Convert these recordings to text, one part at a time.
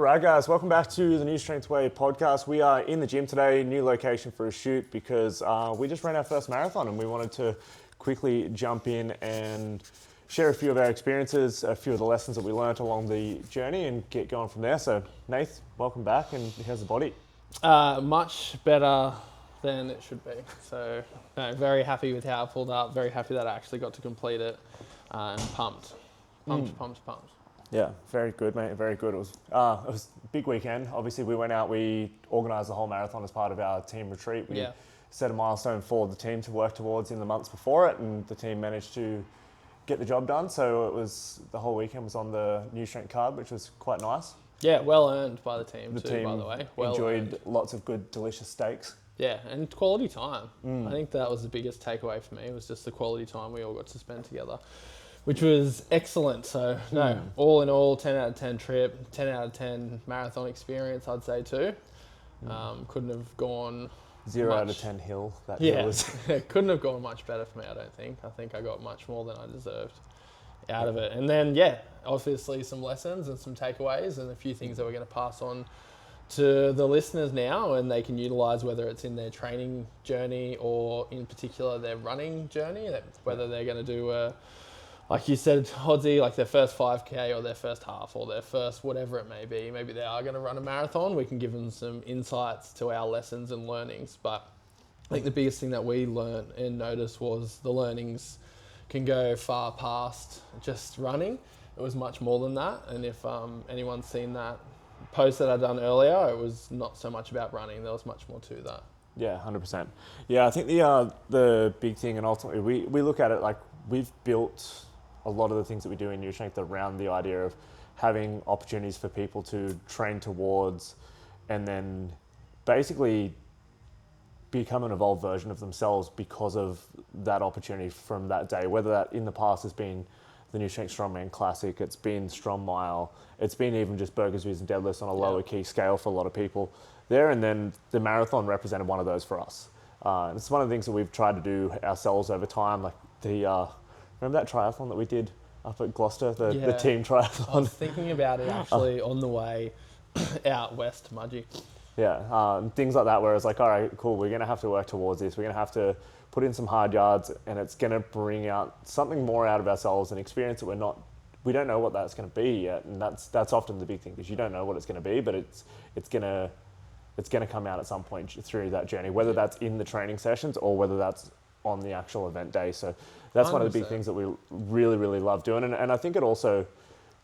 Right, guys, welcome back to the Newstrength Way Podcast. We are in the gym today, new location for a shoot because we just ran our first marathon and we wanted to quickly jump in and share a few of our experiences, a few of the lessons that we learnt along the journey and get going from there. So, Nath, welcome back, and how's the body? Much better than it should be. So, very happy with how I pulled up, very happy that I actually got to complete it, and pumped. Yeah, very good, mate. Very good. It was a big weekend. Obviously, we went out. We organised the whole marathon as part of our team retreat. We set a milestone for the team to work towards in the months before it, and the team managed to get the job done. So the whole weekend was on the Newstrength card, which was quite nice. Yeah, well earned by the team The too, team by the way. enjoyed lots of good, delicious steaks. Yeah, and quality time. I think that was the biggest takeaway for me, was just the quality time we all got to spend together, which was excellent. So, all in all, 10 out of 10 trip, 10 out of 10 marathon experience, I'd say too. Couldn't have gone 0 out of 10 hill. Hill was. Couldn't have gone much better for me, I don't think. I think I got much more than I deserved out of it. And then, obviously some lessons and some takeaways and a few things that we're going to pass on to the listeners now, and they can utilise, whether it's in their training journey or in particular their running journey, whether they're going to do like you said, Hodzi, like their first 5K or their first half or their first whatever it may be. Maybe they are going to run a marathon. We can give them some insights to our lessons and learnings. But I think the biggest thing that we learned and noticed was the learnings can go far past just running. It was much more than that. And if anyone's seen that post that I'd done earlier, it was not so much about running. There was much more to that. Yeah, 100%. Yeah, I think the big thing, and ultimately we look at it like we've built a lot of the things that we do in Newstrength around the idea of having opportunities for people to train towards and then basically become an evolved version of themselves because of that opportunity from that day, whether that in the past has been the Newstrength Strongman Classic, it's been Strong Mile, it's been even just burgers, beers and deadlifts on a lower key scale for a lot of people there, and then the marathon represented one of those for us. And it's one of the things that we've tried to do ourselves over time, like remember that triathlon that we did up at Gloucester, the team triathlon? I was thinking about it actually on the way out west to Mudgee. Yeah, things like that where it's like, all right, cool, we're going to have to work towards this. We're going to have to put in some hard yards, and it's going to bring out something more out of ourselves, an experience that we don't know what that's going to be yet. And that's often the big thing, because you don't know what it's going to be, but it's going to come out at some point through that journey, whether that's in the training sessions or whether that's on the actual event day. So that's 100%. One of the big things that we really, really love doing. And I think it also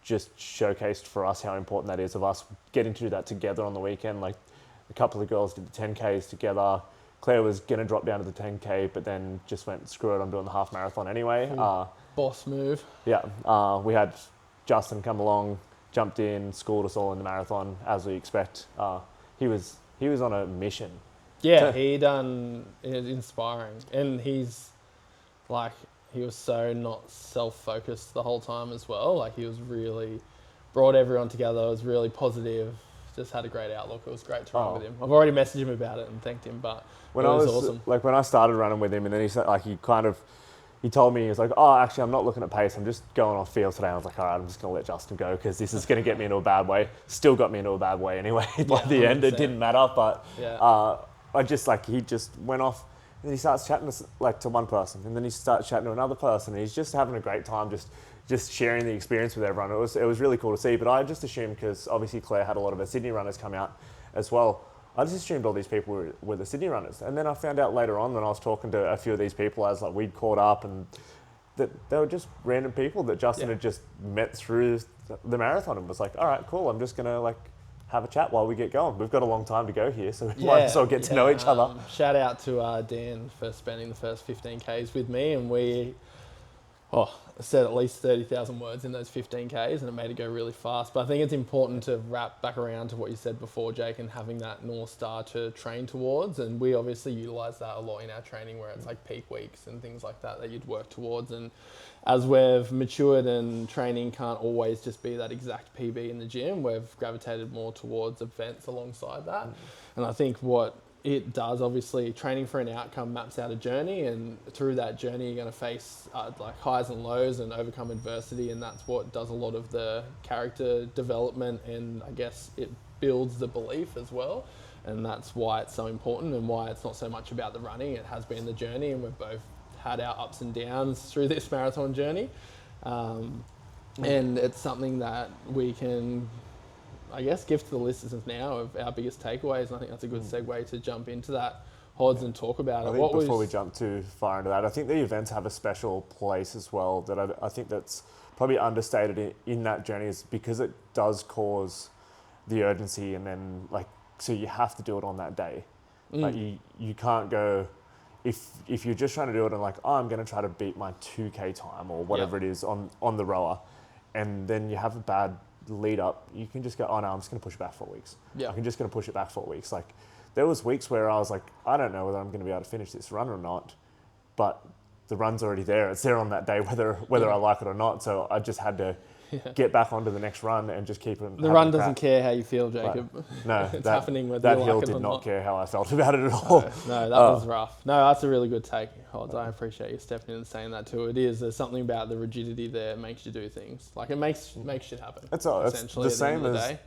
just showcased for us how important that is, of us getting to do that together on the weekend. Like a couple of girls did the 10Ks together. Claire was going to drop down to the 10K, but then just went, screw it, I'm doing the half marathon anyway. Boss move. Yeah. We had Justin come along, jumped in, schooled us all in the marathon, as we expect. He was on a mission. Yeah, it was inspiring. And he was so not self-focused the whole time as well. Like, he was really brought everyone together. It was really positive. Just had a great outlook. It was great to run with him. I've already messaged him about it and thanked him, but it was awesome. Like, when I started running with him, and then he told me, he was like, oh, actually, I'm not looking at pace. I'm just going off feel today. I was like, all right, I'm just going to let Justin go, because this is going to get me into a bad way. Still got me into a bad way anyway. By the end, it didn't matter. But he just went off, and then he starts chatting to one person, and then he starts chatting to another person, and he's just having a great time, just sharing the experience with everyone. It was really cool to see. But I just assumed, because obviously Claire had a lot of her Sydney runners come out as well, I just assumed all these people were the Sydney runners. And then I found out later on, when I was talking to a few of these people, as we'd caught up, and that they were just random people that Justin had just met through the marathon, and was like, all right, cool, I'm just going to have a chat while we get going. We've got a long time to go here, so we might as well get to know each other. Shout out to Dan for spending the first 15Ks with me, and we said at least 30,000 words in those 15Ks, and it made it go really fast. But I think it's important to wrap back around to what you said before, Jake, and having that North Star to train towards. And we obviously utilise that a lot in our training, where it's like peak weeks and things like that you'd work towards. And as we've matured, and training can't always just be that exact PB in the gym, we've gravitated more towards events alongside that. And I think what it does. Obviously, training for an outcome maps out a journey, and through that journey, you're going to face like highs and lows and overcome adversity, and that's what does a lot of the character development, and I guess it builds the belief as well. And that's why it's so important, and why it's not so much about the running. It has been the journey, and we've both had our ups and downs through this marathon journey. And it's something that we can, I guess, give to the listeners now of our biggest takeaways. And I think that's a good segue to jump into that, Hods, and talk about it. I think before we jump too far into that, I think the events have a special place as well that I think that's probably understated in that journey, is because it does cause the urgency, and then like, so you have to do it on that day. Like you can't go, if you're just trying to do it and like, oh, I'm going to try to beat my 2K time or whatever it is on the rower, and then you have a bad lead up, you can just go, oh no, I'm just going to push it back 4 weeks. Yeah. I'm just going to push it back 4 weeks. Like, there was weeks where I was like, I don't know whether I'm going to be able to finish this run or not, but the run's already there. It's there on that day, whether I like it or not. So I just had to get back onto the next run and just keep it. The run doesn't care how you feel, Jacob. But no, it's happening whether that you hill like it did or not care how I felt about it at all. No, that was rough. No, that's a really good take, Hods. I appreciate you stepping in and saying that too. It is. There's something about the rigidity there that makes you do things. Like, it makes shit happen. It's the same as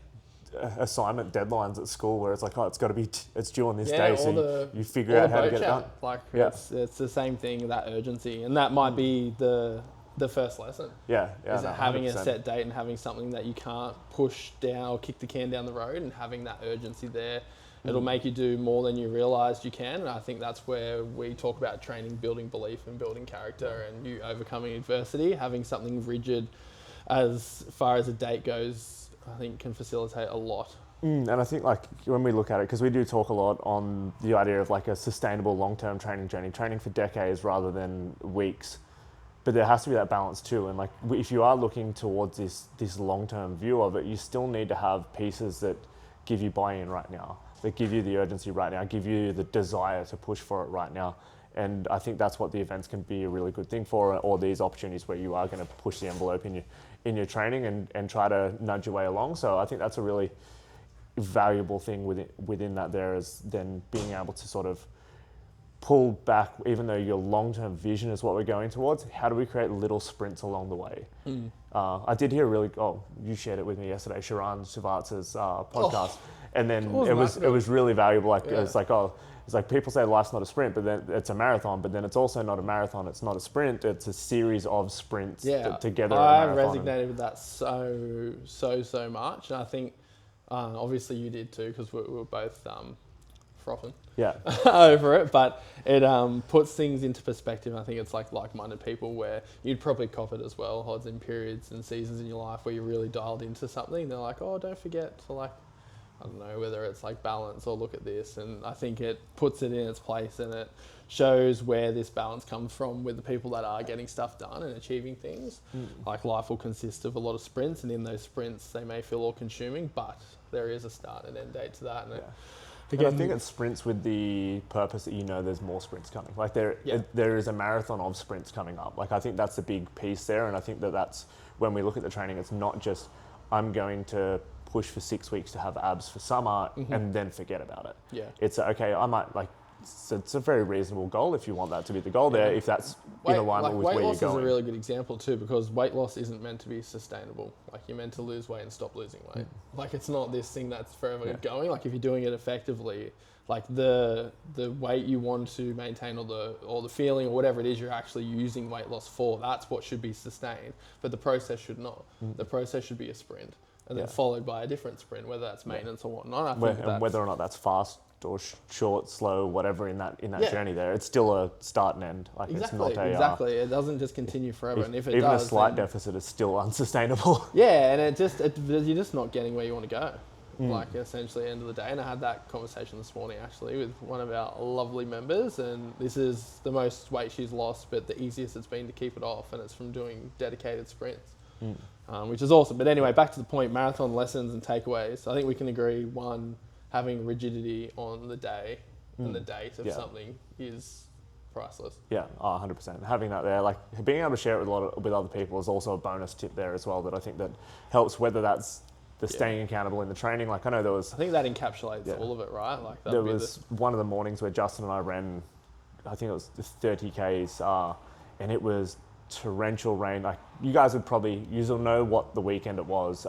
assignment deadlines at school, where it's like, oh, it's got to be, it's due on this day, so you figure out how to get it done. Like, it's the same thing, that urgency, and that might be the first lesson. Is having 100%. A set date and having something that you can't push down or kick the can down the road, and having that urgency there. It'll make you do more than you realised you can. And I think that's where we talk about training, building belief and building character, and you overcoming adversity. Having something rigid as far as a date goes, I think can facilitate a lot. And I think, like, when we look at it, because we do talk a lot on the idea of like a sustainable long-term training journey, training for decades rather than weeks. But there has to be that balance too. And like, if you are looking towards this long-term view of it, you still need to have pieces that give you buy-in right now, that give you the urgency right now, give you the desire to push for it right now. And I think that's what the events can be a really good thing for, or these opportunities where you are going to push the envelope in your training and try to nudge your way along. So I think that's a really valuable thing within that there, is then being able to sort of pull back, even though your long-term vision is what we're going towards, how do we create little sprints along the way? I did hear you shared it with me yesterday, Sharan Shivats's podcast. And then it was really valuable. Like, it's like people say life's not a sprint, but then it's a marathon, but then it's also not a marathon. It's not a sprint. It's a series of sprints together. I resonated with that so much. And I think, obviously you did too, because we were both frothing over it, but it puts things into perspective. I think it's like-minded people where you'd probably cop it as well, Hods, in periods and seasons in your life where you're really dialed into something. They're like, oh, don't forget to, like, I don't know, whether it's like balance or look at this. And I think it puts it in its place, and it shows where this balance comes from with the people that are getting stuff done and achieving things. Like, life will consist of a lot of sprints, and in those sprints they may feel all consuming, but there is a start and end date to that. And and I think it sprints with the purpose that there's more sprints coming. Like, there is a marathon of sprints coming up. Like, I think that's a big piece there, and I think that's when we look at the training, it's not just I'm going to push for 6 weeks to have abs for summer and then forget about it. It's okay, I might it's a very reasonable goal if you want that to be the goal there, if that's in alignment with where you're going. Weight loss is a really good example too, because weight loss isn't meant to be sustainable. Like, you're meant to lose weight and stop losing weight. Like, it's not this thing that's forever going. Like, if you're doing it effectively, like the weight you want to maintain, or the feeling or whatever it is you're actually using weight loss for, that's what should be sustained. But the process should not. The process should be a sprint, and then followed by a different sprint, whether that's maintenance or whatnot. And whether or not that's fast or short, slow, whatever in that journey there, it's still a start and end. Like, exactly. It doesn't just continue forever. And if it even does, a slight deficit is still unsustainable. Yeah, and you're just not getting where you want to go. Like, essentially, end of the day. And I had that conversation this morning actually with one of our lovely members, and this is the most weight she's lost, but the easiest it's been to keep it off, and it's from doing dedicated sprints. Which is awesome. But anyway, back to the point, marathon lessons and takeaways. I think we can agree, one, having rigidity on the day and the date of something is priceless. 100%. Having that there, like, being able to share it with other people is also a bonus tip there as well, that I think that helps, whether that's the staying accountable in the training. Like I know there was... I think that encapsulates all of it, right? Like there was one of the mornings where Justin and I ran, I think it was the 30 Ks, and it was torrential rain. Like you guys you'll know what the weekend it was.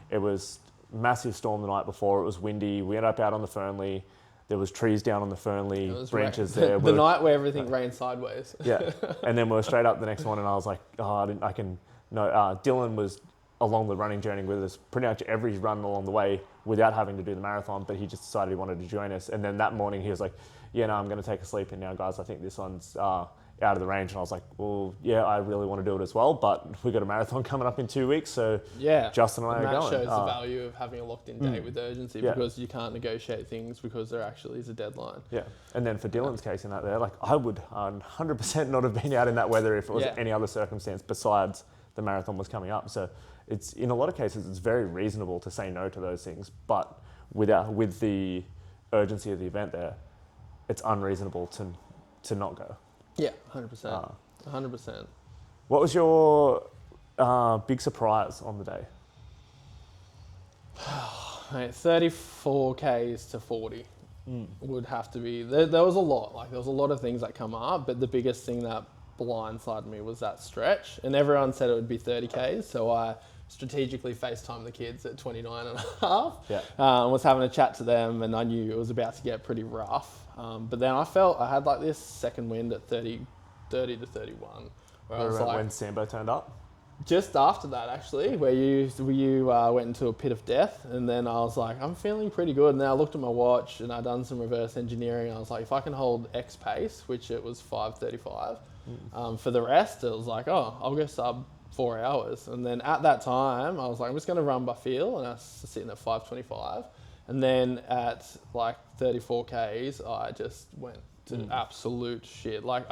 It was massive storm the night before. It was windy. We ended up out on the Fernley. There was trees down on the Fernley, branches there. The night where everything rained sideways. Yeah, and then we were straight up the next morning. I was like, Dylan was along the running journey with us pretty much every run along the way without having to do the marathon, but he just decided he wanted to join us. And then that morning he was like, yeah, no, I'm going to take a sleep in now, guys. I think this one's out of the range. And I was like, well, yeah, I really want to do it as well, but we got a marathon coming up in 2 weeks, so Justin and I are going. That shows the value of having a locked-in date with urgency, because you can't negotiate things because there actually is a deadline. Yeah, and then for Dylan's case in that there, like I would 100% not have been out in that weather if it was any other circumstance besides the marathon was coming up. So it's, in a lot of cases, it's very reasonable to say no to those things, but with the urgency of the event there, it's unreasonable to not go. Yeah, 100%. 100%. What was your big surprise on the day? Mate, 34 Ks to 40 would have to be... There was a lot. Like, there was a lot of things that come up, but the biggest thing that blindsided me was that stretch. And everyone said it would be 30 Ks, so I strategically FaceTimed the kids at 29 and a half. Yeah. Was having a chat to them, and I knew it was about to get pretty rough. But then I felt I had like this second wind at 30 to 31. Where I was like, when Sambo turned up? Just after that, actually, where you went into a pit of death, and then I was like, I'm feeling pretty good. And then I looked at my watch, and I'd done some reverse engineering. And I was like, if I can hold X pace, which it was 5:35, for the rest, it was like, oh, I'll go sub 4 hours. And then at that time, I was like, I'm just going to run by feel, and I was sitting at 5:25. And then at like 34 Ks, I just went to absolute shit. Like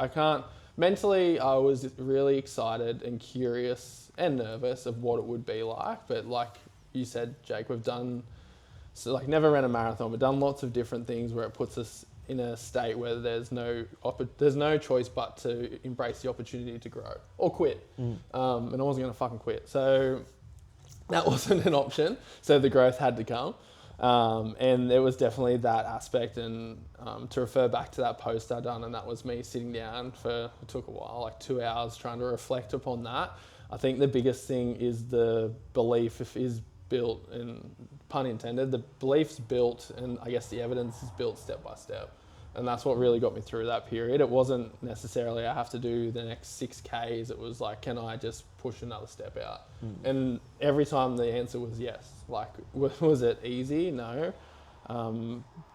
mentally, I was really excited and curious and nervous of what it would be like. But like you said, Jake, we've done, never ran a marathon, we've done lots of different things where it puts us in a state where there's no choice but to embrace the opportunity to grow or quit. And I wasn't going to fucking quit. So that wasn't an option. So the growth had to come. And there was definitely that aspect, and to refer back to that post I done, and that was me sitting down it took a while, like 2 hours, trying to reflect upon that. I think the biggest thing is the belief is built, and pun intended, the belief's built, and I guess the evidence is built step by step. And that's what really got me through that period. It wasn't necessarily I have to do the next 6 Ks. It was like, can I just push another step out? And every time the answer was yes. Like, was it easy? No,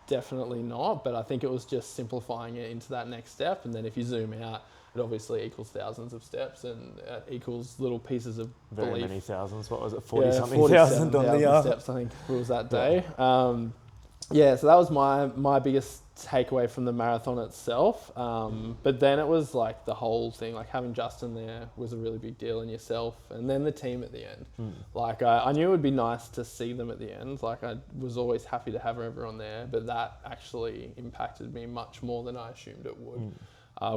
definitely not. But I think it was just simplifying it into that next step. And then if you zoom out, it obviously equals thousands of steps, and it equals little pieces of belief. Very many thousands. What was it? 40-something thousand on the steps, I think it was that day. So that was my biggest takeaway from the marathon itself. But then it was like the whole thing, like having Justin there was a really big deal, in yourself, and then the team at the end. Like I knew it would be nice to see them at the end. Like I was always happy to have everyone there, but that actually impacted me much more than I assumed it would.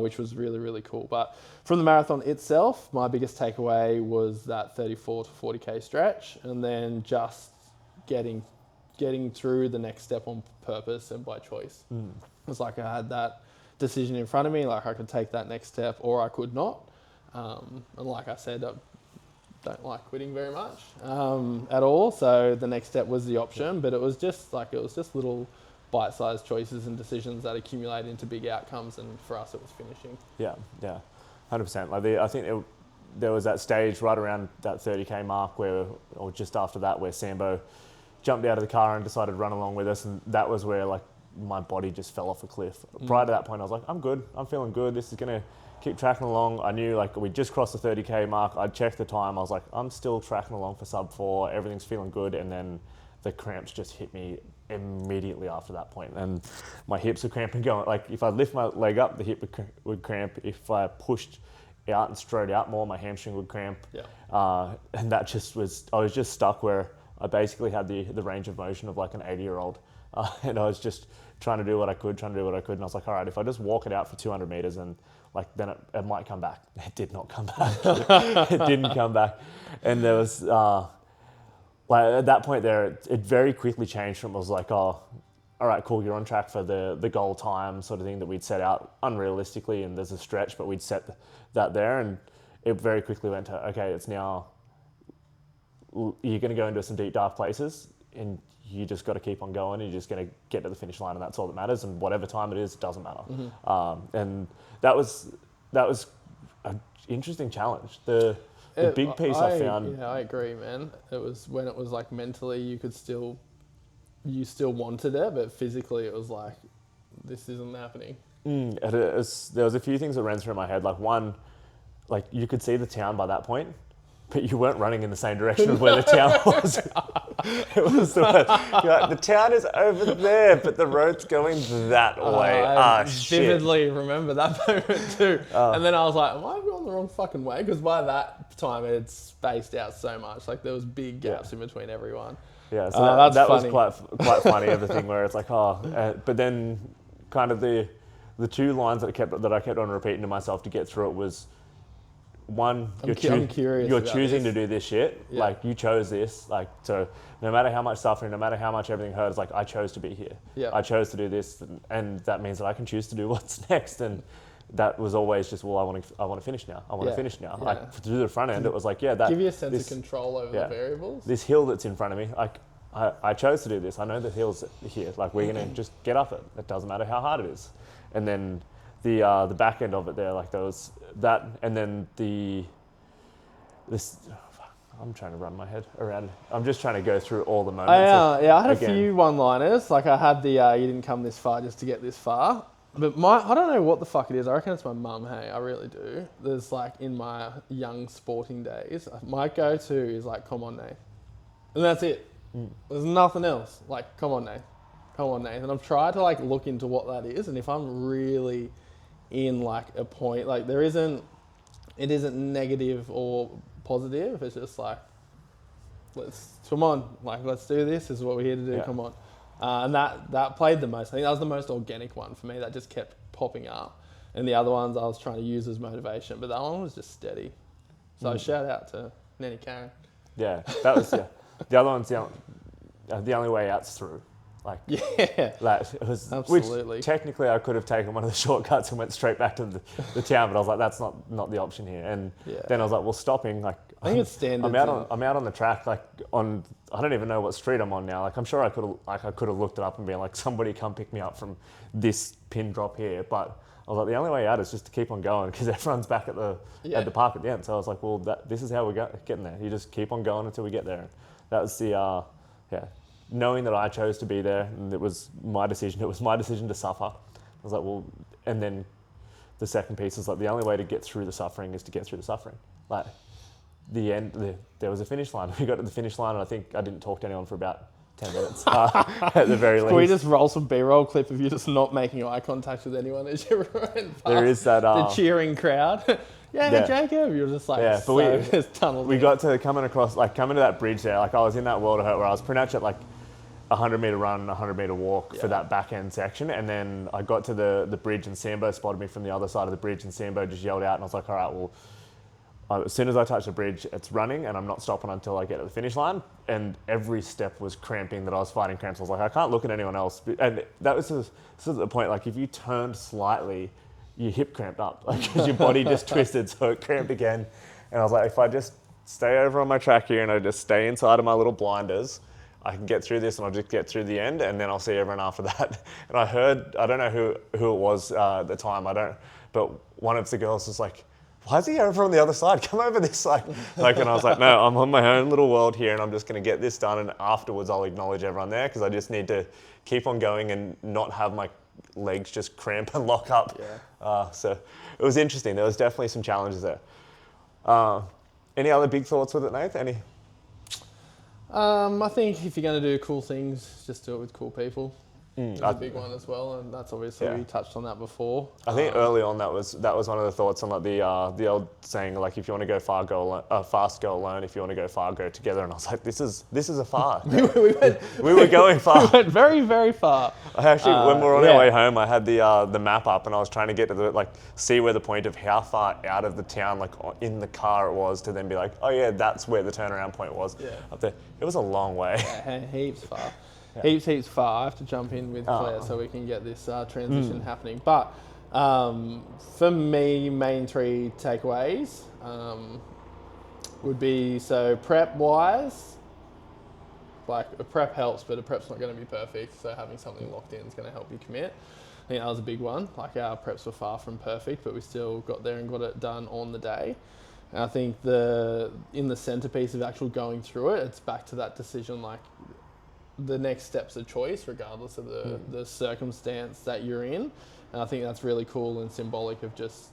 Which was really, really cool. But from the marathon itself, my biggest takeaway was that 34 to 40K stretch, and then just getting through the next step on purpose and by choice. It was like I had that decision in front of me, like I could take that next step or I could not. And like I said, I don't like quitting very much at all. So the next step was the option, but it was just little bite-sized choices and decisions that accumulate into big outcomes. And for us, it was finishing. Yeah, 100%. Like I think there was that stage right around that 30K mark or just after that, where Sambo jumped out of the car and decided to run along with us, and that was where like my body just fell off a cliff. Prior to that point, I was like, I'm good, I'm feeling good, this is gonna keep tracking along. I knew like we just crossed the 30K mark, I checked the time, I was like, I'm still tracking along for sub 4, everything's feeling good, and then the cramps just hit me immediately after that point, and my hips were cramping going, like if I lift my leg up, the hip would cramp. If I pushed out and strode out more, my hamstring would cramp. And that just was, I was just stuck where I basically had the range of motion of like an 80-year-old. And I was just trying to do what I could. And I was like, all right, if I just walk it out for 200 meters and like, then it might come back. It did not come back. It didn't come back. And there was, like at that point there, it very quickly changed from, it was like, oh, all right, cool, you're on track for the goal time sort of thing that we'd set out unrealistically, and there's a stretch, but we'd set that there, and it very quickly went to, okay, it's now, you're going to go into some deep, dark places, and you just got to keep on going, and you're just going to get to the finish line, and that's all that matters, and whatever time it is, it doesn't matter. And that was an interesting challenge. The big piece I found... Yeah, I agree, man. It was when it was like mentally you still wanted it, but physically it was like, this isn't happening. There was a few things that ran through my head. Like one, like you could see the town by that point, but you weren't running in the same direction of where the town was. It was the town is over there, but the road's going that way. I Shit. vividly remember that moment too. And then I was like, am I going the wrong fucking way? Because by that time it had spaced out so much. Like there was big gaps in between everyone. Yeah, so that was quite funny, everything where it's like, but then kind of the two lines that I kept on repeating to myself to get through it was, one, I'm curious you're about choosing this. to do this shit. Yeah. Like you chose this. Like, so no matter how much suffering, no matter how much everything hurt, it's like, I chose to be here. Yeah. I chose to do this, and that means that I can choose to do what's next. And that was always just, well, I want to finish now. I want to finish now. Yeah. Like through the front end, it was like, that give you a sense of control over the variables. This hill that's in front of me, like I chose to do this. I know the hill's here. Like we're gonna just get up it. It doesn't matter how hard it is. And then the back end of it there, like there was that, and then I'm trying to run my head around. I'm just trying to go through all the moments. I had a few one-liners. Like I had the you didn't come this far just to get this far. But I don't know what the fuck it is. I reckon it's my mum, hey, I really do. There's like, in my young sporting days, my go-to is like, come on, Nate. And that's it. There's nothing else. Like, come on, Nate. Come on, Nate. And I've tried to like look into what that is. And if I'm really in like a point, like it isn't negative or positive. It's just like, come on, like let's do this. This is what we're here to do. Yeah. Come on. And that played the most. I think that was the most organic one for me. That just kept popping up. And the other ones I was trying to use as motivation, but that one was just steady. So shout out to Nanny Karen. Yeah, that was the other one's the only way out's through. Like like it was, absolutely. Which technically I could have taken one of the shortcuts and went straight back to the town, but I was like, that's not the option here. And then I was like, well, stopping, like I think it's standard. I'm out on the track, like I don't even know what street I'm on now. Like I'm sure I could have looked it up and been like, somebody come pick me up from this pin drop here. But I was like, the only way out is just to keep on going, because everyone's back at the park at the end. So I was like, well, this is how we're getting there. You just keep on going until we get there. And that was the knowing that I chose to be there, and it was my decision. It was my decision to suffer. I was like, well, and then the second piece is like, the only way to get through the suffering is to get through the suffering. Like the end, there was a finish line. We got to the finish line, and I think I didn't talk to anyone for about 10 minutes at the very least. Can we just roll some B-roll clip of you just not making eye contact with anyone as you run past there is that, the cheering crowd? Yeah, Jacob. You're just like, but we got to coming to that bridge there. Like I was in that world of hurt where I was pretty much at like 100-meter run, 100-meter walk for that back end section, and then I got to the bridge, and Sambo spotted me from the other side of the bridge, and Sambo just yelled out, and I was like, all right, well, as soon as I touch the bridge, it's running, and I'm not stopping until I get to the finish line. And every step was cramping, that I was fighting cramps. I was like, I can't look at anyone else. And that was the point. Like if you turned slightly, your hip cramped up, like because your body just twisted, so it cramped again. And I was like, if I just stay over on my track here and I just stay inside of my little blinders, I can get through this, and I'll just get through the end, and then I'll see everyone after that. And I don't know who it was at the time, but one of the girls was like, why is he over on the other side? Come over this side. And I was like, no, I'm on my own little world here, and I'm just going to get this done, and afterwards I'll acknowledge everyone there, because I just need to keep on going and not have my legs just cramp and lock up. Yeah. So it was interesting. There was definitely some challenges there. Any other big thoughts with it, Nath? Any? I think if you're going to do cool things, just do it with cool people. is a big one as well, and that's obviously we touched on that before. I think early on that was one of the thoughts on like the old saying, like, if you want to go far, fast, go alone. If you want to go far, go together. And I was like, this is a far. we were going far. We went very, very far. I actually, when we were on our way home, I had the map up, and I was trying to get to see where the point of how far out of the town, like in the car it was, to then be like, oh yeah, that's where the turnaround point was up there. It was a long way. Yeah, heaps far. Heaps far. I have to jump in with Claire so we can get this transition happening. But for me, main 3 takeaways would be, so prep-wise, like a prep helps, but a prep's not going to be perfect. So having something locked in is going to help you commit. I think that was a big one. Like, our preps were far from perfect, but we still got there and got it done on the day. And I think in the centerpiece of actual going through it, it's back to that decision, like, the next step's a choice regardless of the circumstance that you're in. And I think that's really cool and symbolic of just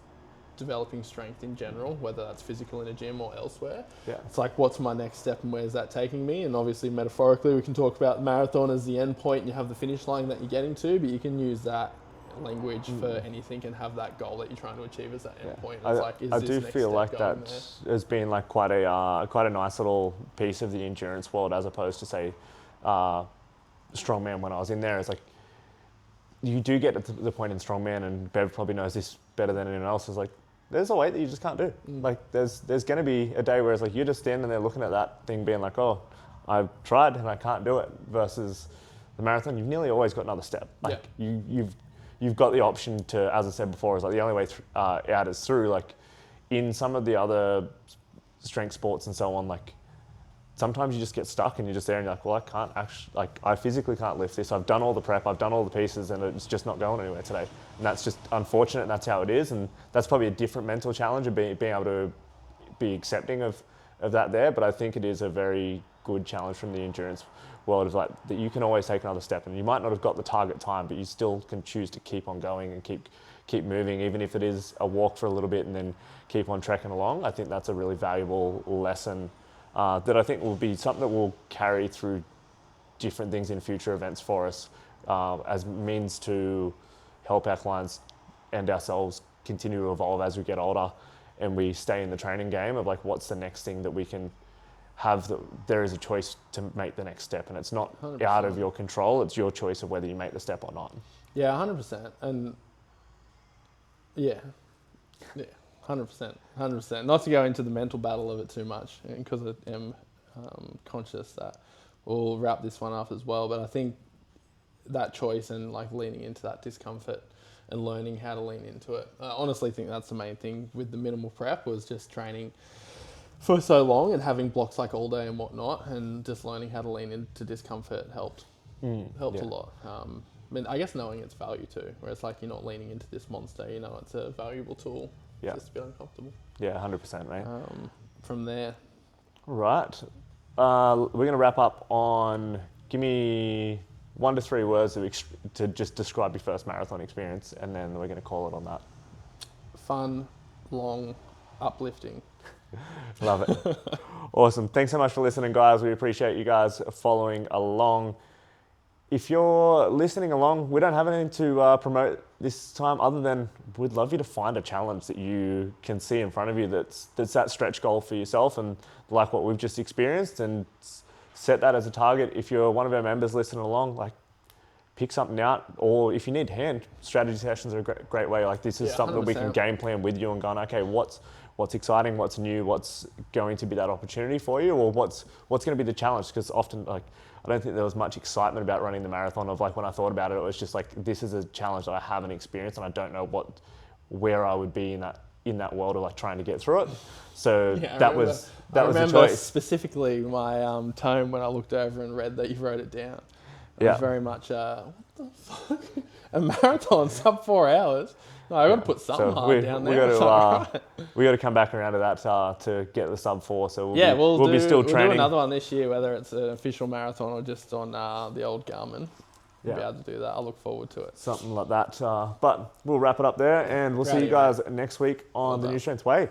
developing strength in general, whether that's physical in a gym or elsewhere. Yeah. It's like, what's my next step and where's that taking me? And obviously metaphorically we can talk about marathon as the end point and you have the finish line that you're getting to, but you can use that language for anything and have that goal that you're trying to achieve as that end point. It's I do feel like that has been like quite a nice little piece of the endurance world, as opposed to, say, strongman when I was in there. It's like, you do get to the point in strongman, and Bev probably knows this better than anyone else, is like, there's a weight that you just can't do. Like, there's going to be a day where it's like, you're just standing there looking at that thing being like, oh, I've tried and I can't do it, versus the marathon, you've nearly always got another step. Like, you've got the option to, as I said before, is like the only way out is through. Like, in some of the other strength sports and so on, like, sometimes you just get stuck and you're just there and you're like, well, I can't actually, like, I physically can't lift this. I've done all the prep, I've done all the pieces, and it's just not going anywhere today. And that's just unfortunate, and that's how it is. And that's probably a different mental challenge of being able to be accepting of that there. But I think it is a very good challenge from the endurance world, of like, that you can always take another step, and you might not have got the target time, but you still can choose to keep on going and keep moving, even if it is a walk for a little bit and then keep on trekking along. I think that's a really valuable lesson that I think will be something that will carry through different things in future events for us, as means to help our clients and ourselves continue to evolve as we get older and we stay in the training game of like, what's the next thing that we can have. There is a choice to make the next step, and it's not 100%. Out of your control. It's your choice of whether you make the step or not. Yeah, 100%. And yeah. 100%. Not to go into the mental battle of it too much, because I am conscious that we'll wrap this one up as well. But I think that choice and like leaning into that discomfort and learning how to lean into it. I honestly think that's the main thing with the minimal prep, was just training for so long and having blocks like all day and whatnot, and just learning how to lean into discomfort helped a lot. I mean, I guess knowing its value too, where it's like, you're not leaning into this monster, you know, it's a valuable tool. Yeah. Just a bit uncomfortable. Yeah, 100%, mate. From there. Right. We're going to wrap up on, give me 1 to 3 words to just describe your first marathon experience, and then we're going to call it on that. Fun, long, uplifting. Love it. Awesome. Thanks so much for listening, guys. We appreciate you guys following along. If you're listening along, we don't have anything to promote this time, other than we'd love you to find a challenge that you can see in front of you that's that stretch goal for yourself, and like what we've just experienced, and set that as a target. If you're one of our members listening along, like, pick something out, or if you need hand, strategy sessions are a great way. Like, this is something 100%. That we can game plan with you and going, okay, what's exciting, what's new, what's going to be that opportunity for you, or what's going to be the challenge? Because often, like, I don't think there was much excitement about running the marathon. Of like, when I thought about it, it was just like, this is a challenge that I haven't experienced, and I don't know where I would be in that world of like trying to get through it. So that was the choice. I remember specifically my tone when I looked over and read that you wrote it down. It was very much what the fuck, a marathon sub 4 hours. No, I got to put something hard down there. We got to come back around to that to get the sub 4. So we'll be still training. We'll do another one this year, whether it's an official marathon or just on the old Garmin. We'll be able to do that. I look forward to it. Something like that. But we'll wrap it up there, and we'll see you guys next week on the Newstrength Way.